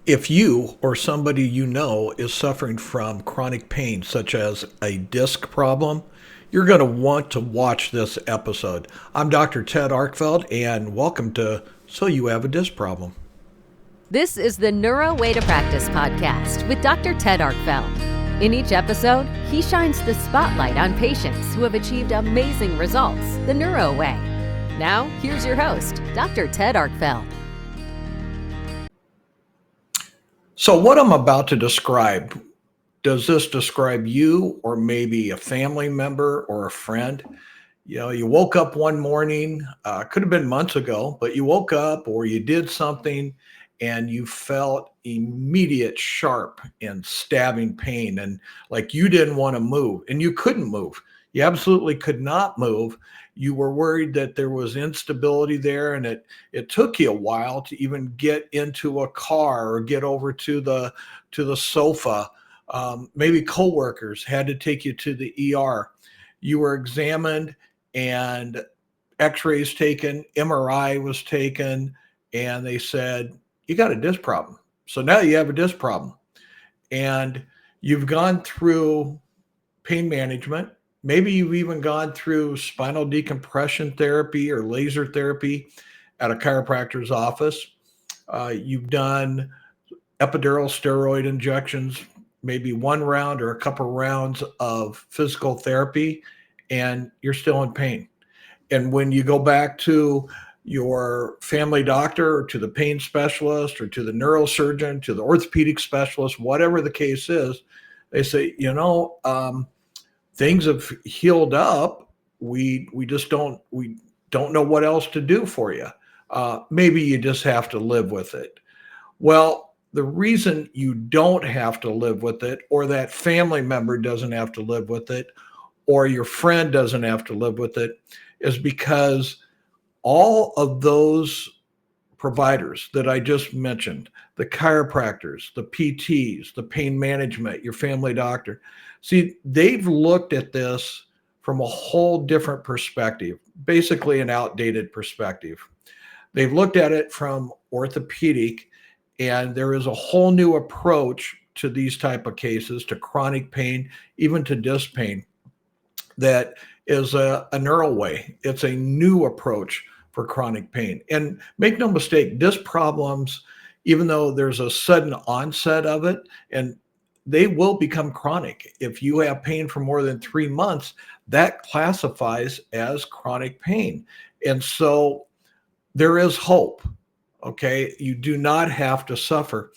If you or somebody you know is suffering from chronic pain, such as a disc problem, you're going to want to watch this episode. I'm Dr. Ted Arkfeld, and welcome to So You Have a Disc Problem. This is the Neuro Way to Practice podcast with Dr. Ted Arkfeld. In each episode, he shines the spotlight on patients who have achieved amazing results the Neuro Way. Now, here's your host, Dr. Ted Arkfeld. So, what I'm about to describe, does this describe you or maybe a family member or a friend? You know, you woke up one morning, could have been months ago, but you woke up or you did something and you felt immediate sharp and stabbing pain, and like you didn't want to move and you couldn't move. You absolutely could not move. You were worried that there was instability there, and it took you a while to even get into a car or get over to the sofa. Maybe coworkers had to take you to the ER. You were examined and x-rays taken, MRI was taken, and they said, you got a disc problem. So now you have a disc problem. And you've gone through pain management. Maybe you've even gone through spinal decompression therapy or laser therapy at a chiropractor's office. You've done epidural steroid injections, maybe one round or a couple rounds of physical therapy, and you're still in pain. And when you go back to your family doctor or to the pain specialist or to the neurosurgeon, to the orthopedic specialist, whatever the case is, they say, things have healed up. We don't know what else to do for you. Maybe you just have to live with it. Well, the reason you don't have to live with it, or that family member doesn't have to live with it, or your friend doesn't have to live with it, is because all of those providers that I just mentioned, the chiropractors, the PTs, the pain management, your family doctor, see, they've looked at this from a whole different perspective, basically an outdated perspective. They've looked at it from orthopedic, and there is a whole new approach to these type of cases, to chronic pain, even to disc pain, that is a Neuro Way. It's a new approach for chronic pain. And make no mistake, disc problems, even though there's a sudden onset of it, and they will become chronic. If you have pain for more than 3 months, that classifies as chronic pain. And so there is hope. Okay. You do not have to suffer.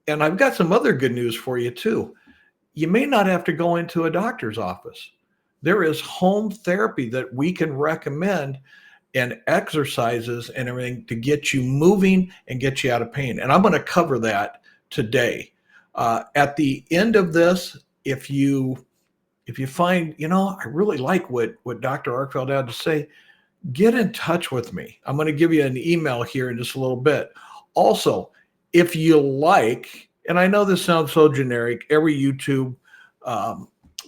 And I've got some other good news for you too. You may not have to go into a doctor's office. There is home therapy that we can recommend, and exercises and everything to get you moving and get you out of pain. And I'm going to cover that today. At the end of this, if you find, I really like what Dr. Arkfeld had to say, get in touch with me. I'm going to give you an email here in just a little bit. Also, if you like, and I know this sounds so generic, every YouTube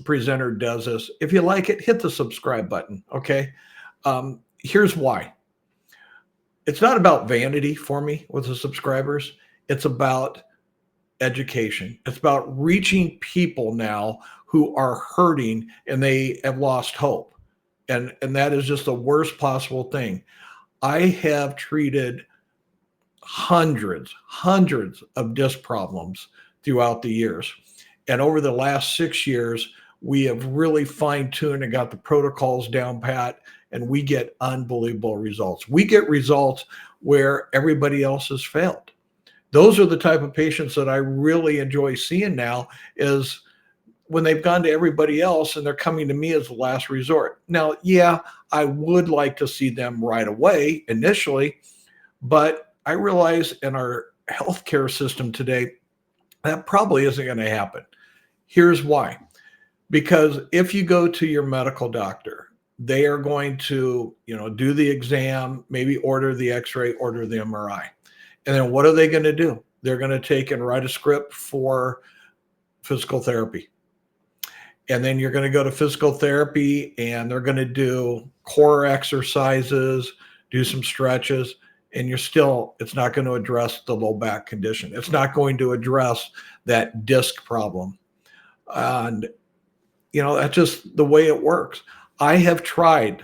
presenter does this. If you like it, hit the subscribe button. Okay. Here's why. It's not about vanity for me with the subscribers. It's about education. It's about reaching people now who are hurting and they have lost hope. And that is just the worst possible thing. I have treated hundreds of disc problems throughout the years. And over the last 6 years, we have really fine-tuned and got the protocols down pat, and we get unbelievable results. We get results where everybody else has failed. Those are the type of patients that I really enjoy seeing now, is when they've gone to everybody else and they're coming to me as the last resort. Now, yeah, I would like to see them right away initially, but I realize in our healthcare system today, that probably isn't going to happen. Here's why. Because if you go to your medical doctor, they are going to, do the exam, maybe order the x-ray, order the MRI. And then what are they going to do? They're going to take and write a script for physical therapy. And then you're going to go to physical therapy and they're going to do core exercises, do some stretches. and it's not going to address the low back condition. It's not going to address that disc problem. And, that's just the way it works. I have tried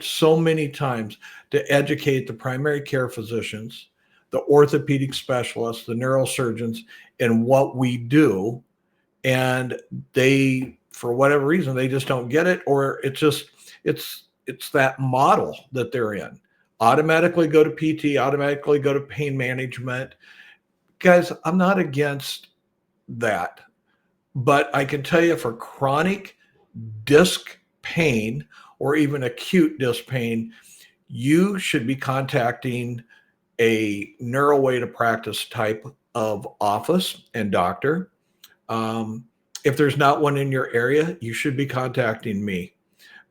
so many times to educate the primary care physicians, the orthopedic specialists, the neurosurgeons in what we do. And they, for whatever reason, they just don't get it, or it's that model that they're in. Automatically go to PT, automatically go to pain management. Guys, I'm not against that. But I can tell you, for chronic disc pain or even acute disc pain, you should be contacting a Neuro Way to Practice type of office and doctor. If there's not one in your area, you should be contacting me,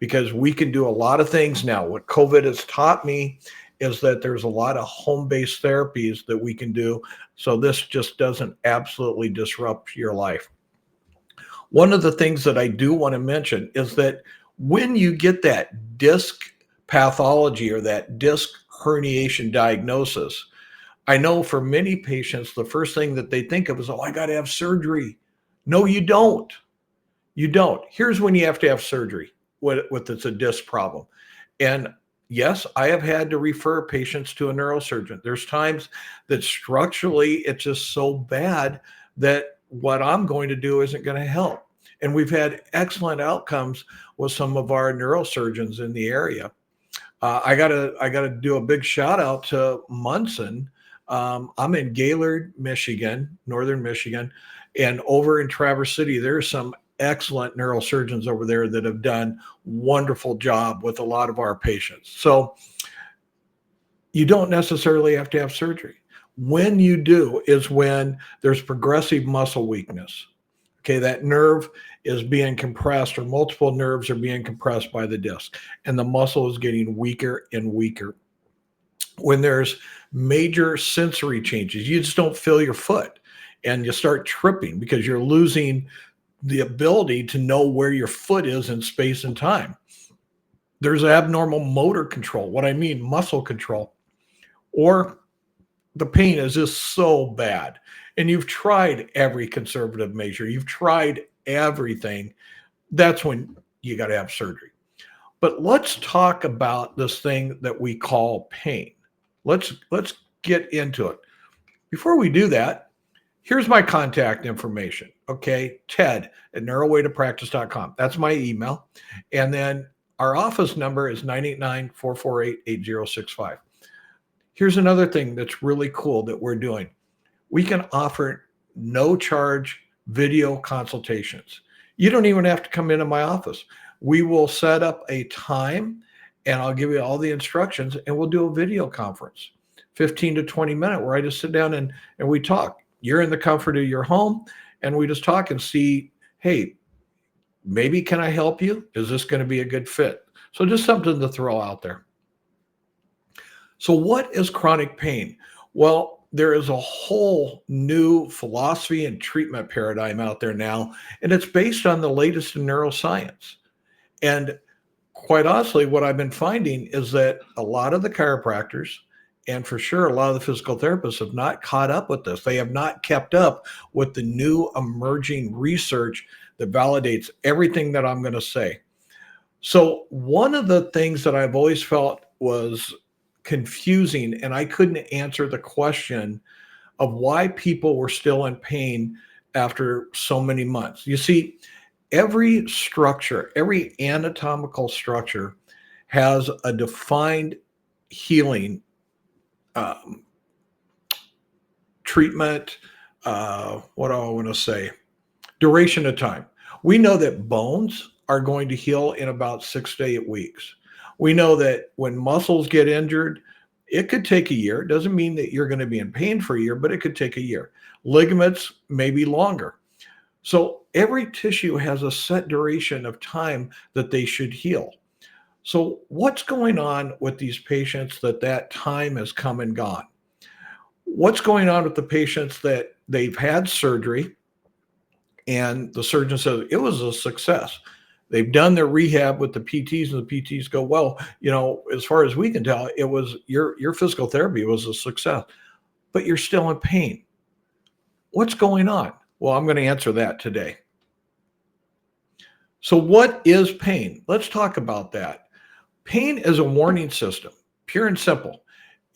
because we can do a lot of things now. What COVID has taught me is that there's a lot of home-based therapies that we can do, so this just doesn't absolutely disrupt your life. One of the things that I do want to mention is that when you get that disc pathology or that disc herniation diagnosis, I know for many patients, the first thing that they think of is, oh, I got to have surgery. No, you don't. You don't. Here's when you have to have surgery with it's a disc problem. And yes, I have had to refer patients to a neurosurgeon. There's times that structurally it's just so bad that what I'm going to do isn't going to help. And we've had excellent outcomes with some of our neurosurgeons in the area. I gotta do a big shout out to Munson. I'm in Gaylord, Michigan, northern Michigan, and over in Traverse City, there's some excellent neurosurgeons over there that have done wonderful job with a lot of our patients. So you don't necessarily have to have surgery. When you do is when there's progressive muscle weakness. Okay, that nerve is being compressed, or multiple nerves are being compressed by the disc, and the muscle is getting weaker and weaker. When there's major sensory changes, you just don't feel your foot, and you start tripping because you're losing the ability to know where your foot is in space and time. There's abnormal motor control, what I mean, muscle control, or the pain is just so bad. And you've tried every conservative measure, you've tried everything. That's when you got to have surgery. But let's talk about this thing that we call pain. Let's get into it. Before we do that, here's my contact information. Okay, Ted at neurowaytopractice.com. That's my email. And then our office number is 989-448-8065. Here's another thing that's really cool that we're doing. We can offer no charge video consultations. You don't even have to come into my office. We will set up a time and I'll give you all the instructions, and we'll do a video conference, 15 to 20 minutes, where I just sit down and we talk. You're in the comfort of your home, and we just talk and see, hey, maybe can I help you? Is this going to be a good fit? So just something to throw out there. So what is chronic pain? Well, there is a whole new philosophy and treatment paradigm out there now, and it's based on the latest in neuroscience. And quite honestly, what I've been finding is that a lot of the chiropractors, and for sure a lot of the physical therapists, have not caught up with this. They have not kept up with the new emerging research that validates everything that I'm going to say. So one of the things that I've always felt was confusing, and I couldn't answer the question of why people were still in pain after so many months. You see, every structure, every anatomical structure has a defined healing treatment, what do I want to say? Duration of time. We know that bones are going to heal in about 6 to 8 weeks. We know that when muscles get injured, it could take a year. It doesn't mean that you're going to be in pain for a year, but it could take a year. Ligaments may be longer. So every tissue has a set duration of time that they should heal. So what's going on with these patients that time has come and gone? What's going on with the patients that they've had surgery and the surgeon says it was a success? They've done their rehab with the PTs, and the PTs go, well, as far as we can tell, it was your physical therapy was a success, but you're still in pain. What's going on? Well, I'm going to answer that today. So what is pain? Let's talk about that. Pain is a warning system, pure and simple.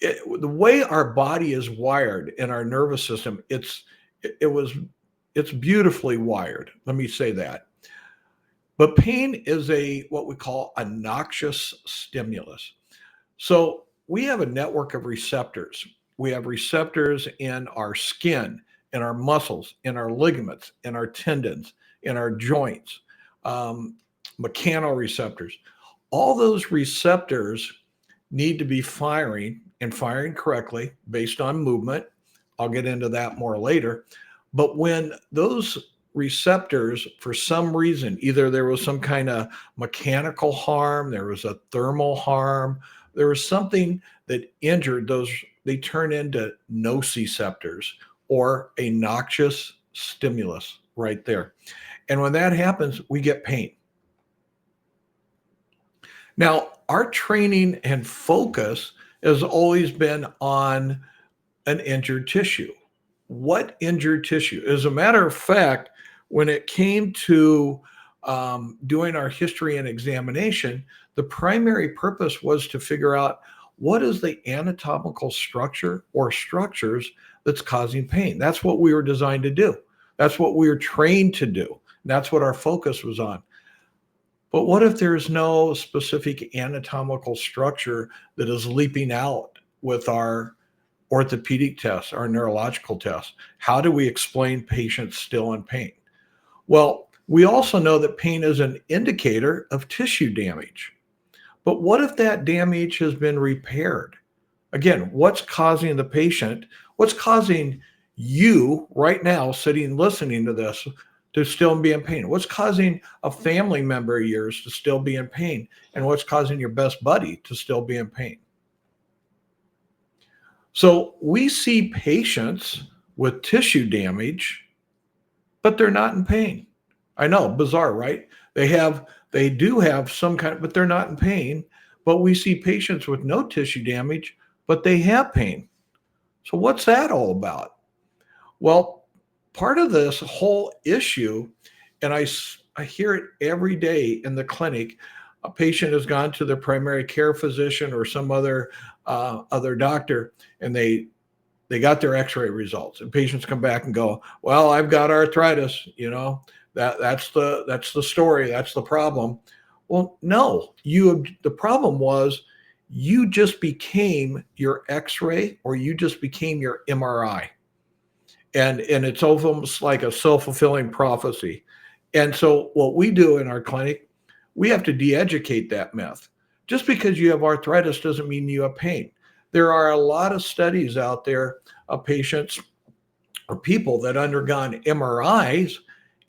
The way our body is wired in our nervous system, it's beautifully wired. Let me say that. But pain is what we call a noxious stimulus. So we have a network of receptors. We have receptors in our skin, in our muscles, in our ligaments, in our tendons, in our joints, mechanoreceptors. All those receptors need to be firing and firing correctly based on movement. I'll get into that more later. But when those receptors, for some reason, either there was some kind of mechanical harm, there was a thermal harm, there was something that injured those, they turn into nociceptors, or a noxious stimulus right there. And when that happens, we get pain. Now, our training and focus has always been on an injured tissue. What injured tissue? As a matter of fact, when it came to doing our history and examination, the primary purpose was to figure out what is the anatomical structure or structures that's causing pain. That's what we were designed to do. That's what we were trained to do. That's what our focus was on. But what if there's no specific anatomical structure that is leaping out with our orthopedic tests, our neurological tests? How do we explain patients still in pain? Well, we also know that pain is an indicator of tissue damage. But what if that damage has been repaired? Again, what's causing the patient, what's causing you right now sitting listening to this to still be in pain? What's causing a family member of yours to still be in pain? And what's causing your best buddy to still be in pain? So we see patients with tissue damage, but they're not in pain. I know, bizarre, right? They do have some kind, but they're not in pain. But we see patients with no tissue damage, but they have pain. So what's that all about? Well, part of this whole issue, and I hear it every day in the clinic, a patient has gone to their primary care physician or some other doctor, and they got their x-ray results, and patients come back and go, well, I've got arthritis, that's the story, that's the problem. Well, no, the problem was you just became your x-ray, or you just became your MRI. And it's almost like a self-fulfilling prophecy. And so what we do in our clinic, we have to de-educate that myth. Just because you have arthritis doesn't mean you have pain. There are a lot of studies out there of patients or people that undergone MRIs,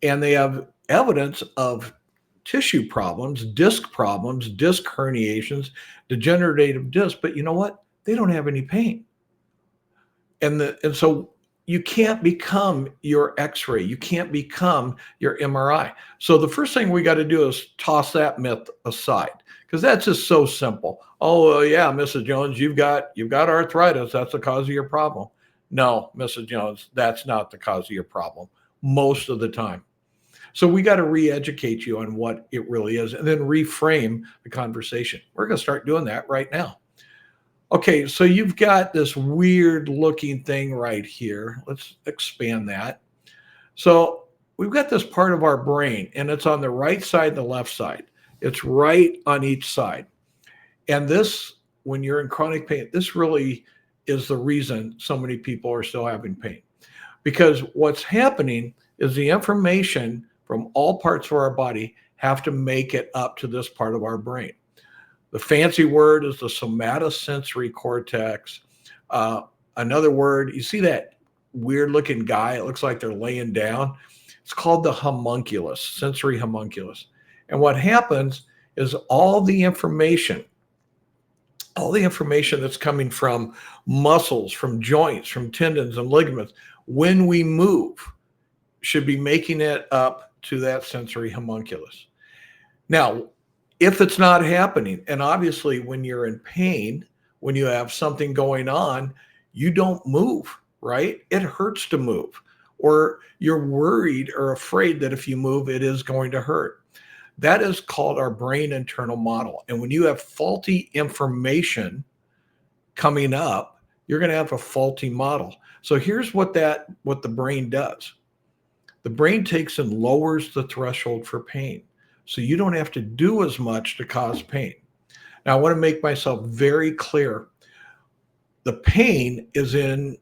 and they have evidence of tissue problems, disc herniations, degenerative disc, but you know what? They don't have any pain. And so you can't become your x-ray. You can't become your MRI. So the first thing we got to do is toss that myth aside, because that's just so simple. Oh, well, yeah, Mrs. Jones, you've got arthritis. That's the cause of your problem. No, Mrs. Jones, that's not the cause of your problem most of the time. So we got to re-educate you on what it really is, and then reframe the conversation. We're going to start doing that right now. Okay, so you've got this weird looking thing right here. Let's expand that. So we've got this part of our brain, and it's on the right side and the left side. It's right on each side. And this, when you're in chronic pain, this really is the reason so many people are still having pain. Because what's happening is the information from all parts of our body have to make it up to this part of our brain. The fancy word is the somatosensory cortex. Another word, you see that weird looking guy, it looks like they're laying down. It's called the homunculus, sensory homunculus. And what happens is all the information that's coming from muscles, from joints, from tendons and ligaments, when we move, should be making it up to that sensory homunculus. Now, if it's not happening, and obviously when you're in pain, when you have something going on, you don't move, right? It hurts to move, or you're worried or afraid that if you move, it is going to hurt. That is called our brain internal model. And when you have faulty information coming up, you're going to have a faulty model. So here's what the brain does. The brain takes and lowers the threshold for pain. So you don't have to do as much to cause pain. Now, I want to make myself very clear. The pain is in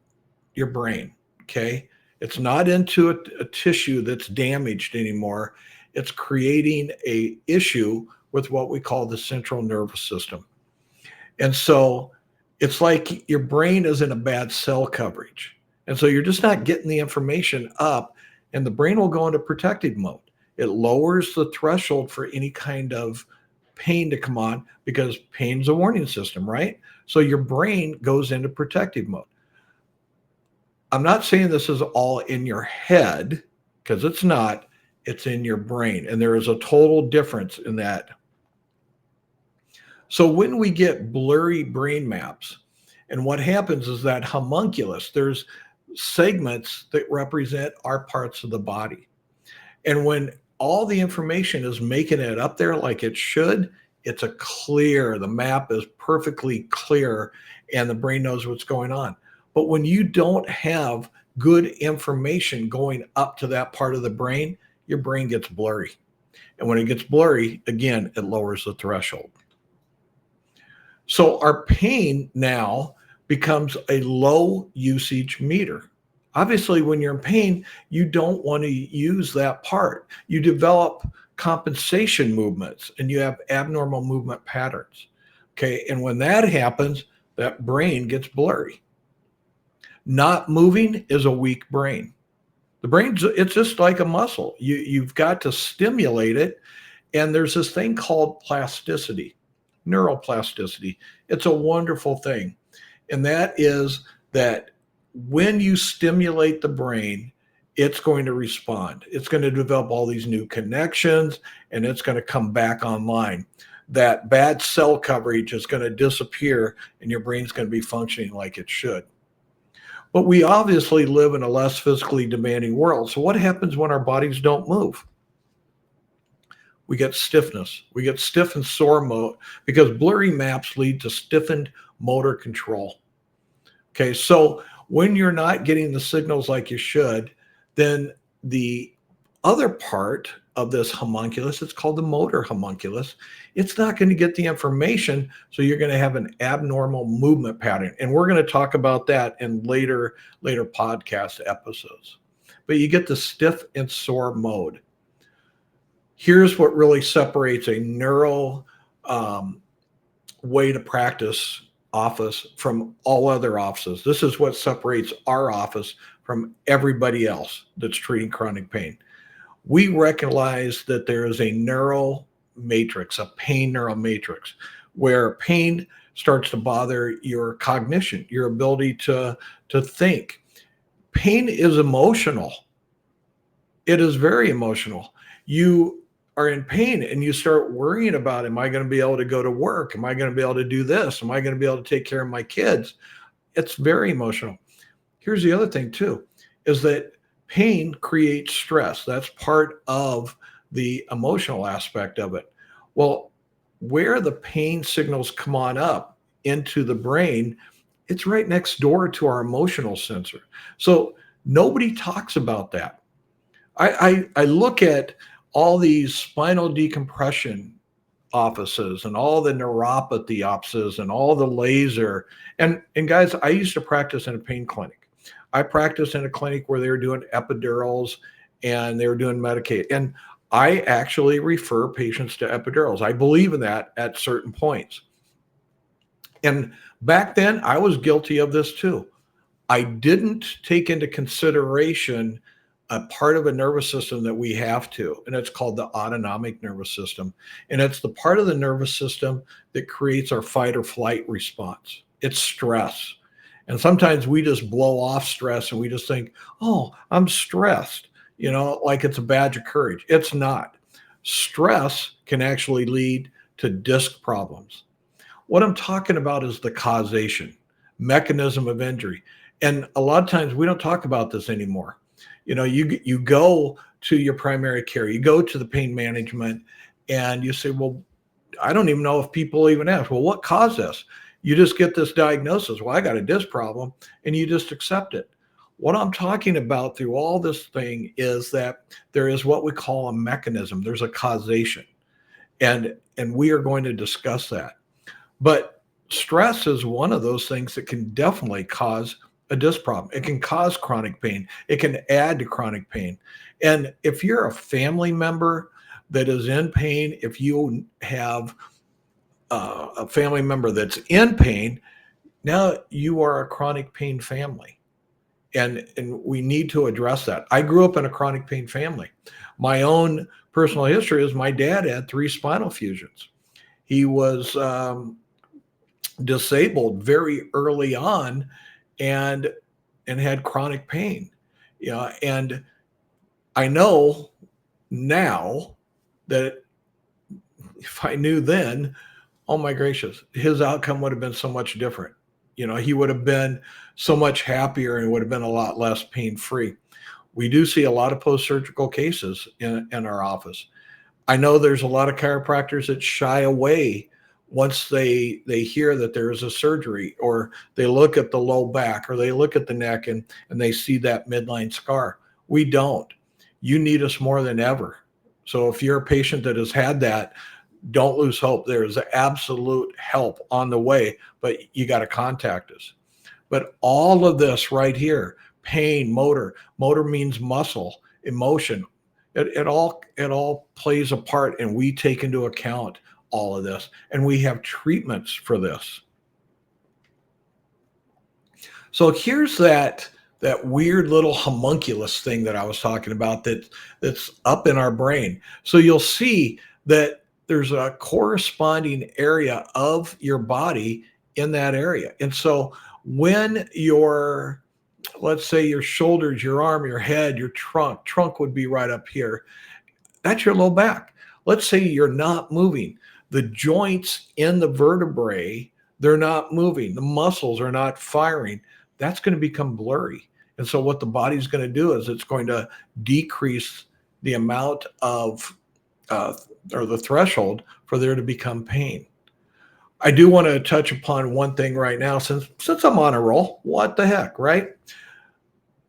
your brain, okay? It's not into a tissue that's damaged anymore. It's creating a issue with what we call the central nervous system. And so it's like your brain is in a bad cell coverage. And so you're just not getting the information up, and the brain will go into protective mode. It lowers the threshold for any kind of pain to come on, because pain's a warning system, right? So your brain goes into protective mode. I'm not saying this is all in your head, because it's not. It's in your brain. And there is a total difference in that. So when we get blurry brain maps, and what happens is that homunculus, there's segments that represent our parts of the body. And when all the information is making it up there like it should, the map is perfectly clear, and the brain knows what's going on. But when you don't have good information going up to that part of the brain, your brain gets blurry. And when it gets blurry, again, it lowers the threshold. So our pain now becomes a low usage meter. Obviously, when you're in pain, you don't want to use that part. You develop compensation movements, and you have abnormal movement patterns. Okay. And when that happens, that brain gets blurry. Not moving is a weak brain. The brain's, it's just like a muscle. You've got to stimulate it. And there's this thing called plasticity, neuroplasticity. It's a wonderful thing. And that is that when you stimulate the brain, it's going to respond. It's going to develop all these new connections, and it's going to come back online. That bad cell coverage is going to disappear, and your brain's going to be functioning like it should. But we obviously live in a less physically demanding world. So what happens when our bodies don't move? We get stiffness. We get stiff and sore mode, because blurry maps lead to stiffened motor control. Okay, so when you're not getting the signals like you should, then the other part of this homunculus, it's called the motor homunculus, it's not going to get the information, so you're going to have an abnormal movement pattern. And we're going to talk about that in later podcast episodes. But you get the stiff and sore mode. Here's what really separates a neuro way to practice office from all other offices. This is what separates our office from everybody else that's treating chronic pain. We recognize that there is a neuro matrix, a pain neural matrix, where pain starts to bother your cognition, your ability to think. Pain is emotional. It is very emotional. You are in pain and you start worrying about, am I going to be able to go to work? Am I going to be able to do this? Am I going to be able to take care of my kids? It's very emotional. Here's the other thing too, is that pain creates stress. That's part of the emotional aspect of it. Well, where the pain signals come on up into the brain, it's right next door to our emotional sensor. So nobody talks about that. I look at all these spinal decompression offices and all the neuropathy offices and all the laser. And guys, I used to practice in a pain clinic. I practiced in a clinic where they were doing epidurals and they were doing Medicaid. And I actually refer patients to epidurals. I believe in that at certain points. And back then, I was guilty of this too. I didn't take into consideration a part of a nervous system that we have to, and it's called the autonomic nervous system. And it's the part of the nervous system that creates our fight or flight response. It's stress. And sometimes we just blow off stress and we just think, oh, I'm stressed, like it's a badge of courage. It's not. Stress can actually lead to disc problems. What I'm talking about is the causation, mechanism of injury. And a lot of times we don't talk about this anymore. You go to your primary care, you go to the pain management, and you say, well, I don't even know if people even ask, well, what caused this? You just get this diagnosis. Well, I got a disc problem, and you just accept it. What I'm talking about through all this thing is that there is what we call a mechanism. There's a causation, and we are going to discuss that. But stress is one of those things that can definitely cause a disc problem. It can cause chronic pain. It can add to chronic pain. And if you're a family member that is in pain, if you have a family member that's in pain, now you are a chronic pain family. And we need to address that. I grew up in a chronic pain family. My own personal history is my dad had 3 spinal fusions. He was disabled very early on and had chronic pain. And I know now that if I knew then, oh my gracious, his outcome would have been so much different. He would have been so much happier and would have been a lot less pain-free. We do see a lot of post-surgical cases in our office. I know there's a lot of chiropractors that shy away once they hear that there is a surgery, or they look at the low back, or they look at the neck and they see that midline scar. We don't. You need us more than ever. So if you're a patient that has had that, don't lose hope. There is absolute help on the way, but you got to contact us. But all of this right here, pain, motor means muscle, emotion, it all plays a part, and we take into account all of this, and we have treatments for this. So here's that weird little homunculus thing that I was talking about that's up in our brain. So you'll see that there's a corresponding area of your body in that area. And so when let's say your shoulders, your arm, your head, your trunk would be right up here. That's your low back. Let's say you're not moving. The joints in the vertebrae, they're not moving. The muscles are not firing. That's going to become blurry. And so what the body's going to do is it's going to decrease the amount of or the threshold for there to become pain. I do want to touch upon one thing right now, since I'm on a roll. What the heck, right?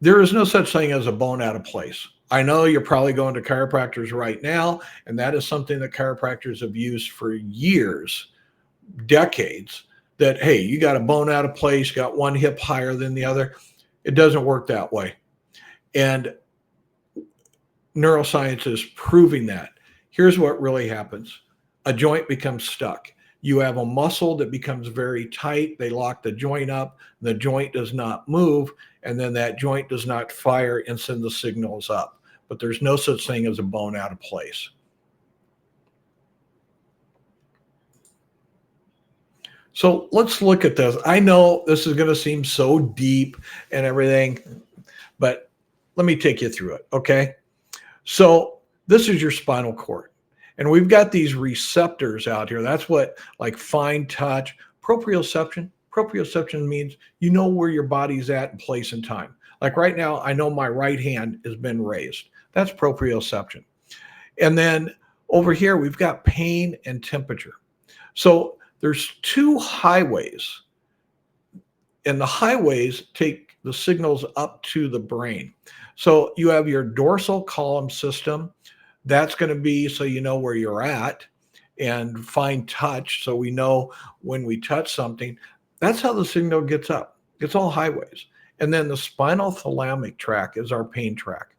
There is no such thing as a bone out of place. I know you're probably going to chiropractors right now, and that is something that chiropractors have used for years, decades, that, hey, you got a bone out of place, got one hip higher than the other. It doesn't work that way. And neuroscience is proving that. Here's what really happens. A joint becomes stuck. You have a muscle that becomes very tight. They lock the joint up. The joint does not move, and then that joint does not fire and send the signals up. But there's no such thing as a bone out of place. So let's look at this. I know this is going to seem so deep and everything, but let me take you through it, okay? So this is your spinal cord, and we've got these receptors out here. That's what, like, fine touch, proprioception. Proprioception means you know where your body's at in place and time. Like right now, I know my right hand has been raised. That's proprioception. And then over here, we've got pain and temperature. So there's 2 highways, and the highways take the signals up to the brain. So you have your dorsal column system. That's going to be so you know where you're at, and fine touch, so we know when we touch something. That's how the signal gets up. It's all highways. And then the spinal thalamic tract is our pain tract.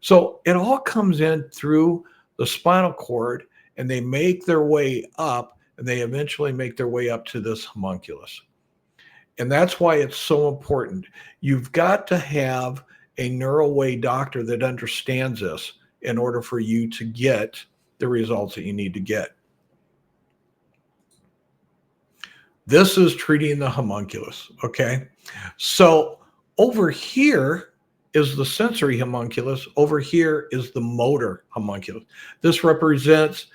So it all comes in through the spinal cord, and they make their way up, and they eventually make their way up to this homunculus. And that's why it's so important. You've got to have a Neuro Way doctor that understands this in order for you to get the results that you need to get. This is treating the homunculus, okay? So over here is the sensory homunculus. Over here is the motor homunculus. This represents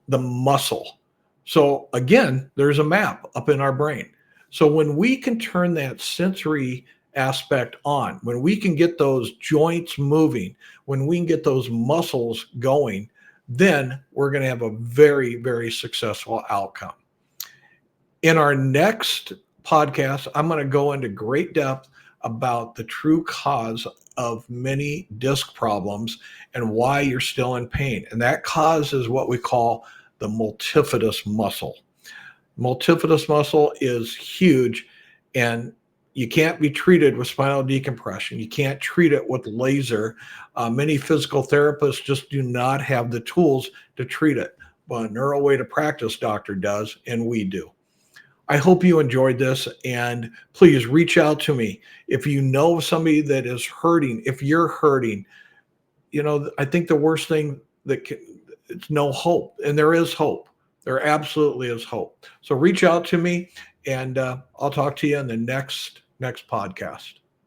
the muscle. So again, there's a map up in our brain. So when we can turn that sensory aspect on, when we can get those joints moving, when we can get those muscles going, then we're going to have a very, very successful outcome. In our next podcast, I'm going to go into great depth about the true cause of many disc problems and why you're still in pain. And that cause is what we call the multifidus muscle. Multifidus muscle is huge, and you can't be treated with spinal decompression. You can't treat it with laser. Many physical therapists just do not have the tools to treat it. But Neuro Way to Practice doctor does, and we do. I hope you enjoyed this, and please reach out to me. If you know somebody that is hurting, if you're hurting, I think the worst thing it's no hope, and there is hope. There absolutely is hope. So reach out to me, and I'll talk to you in the next podcast.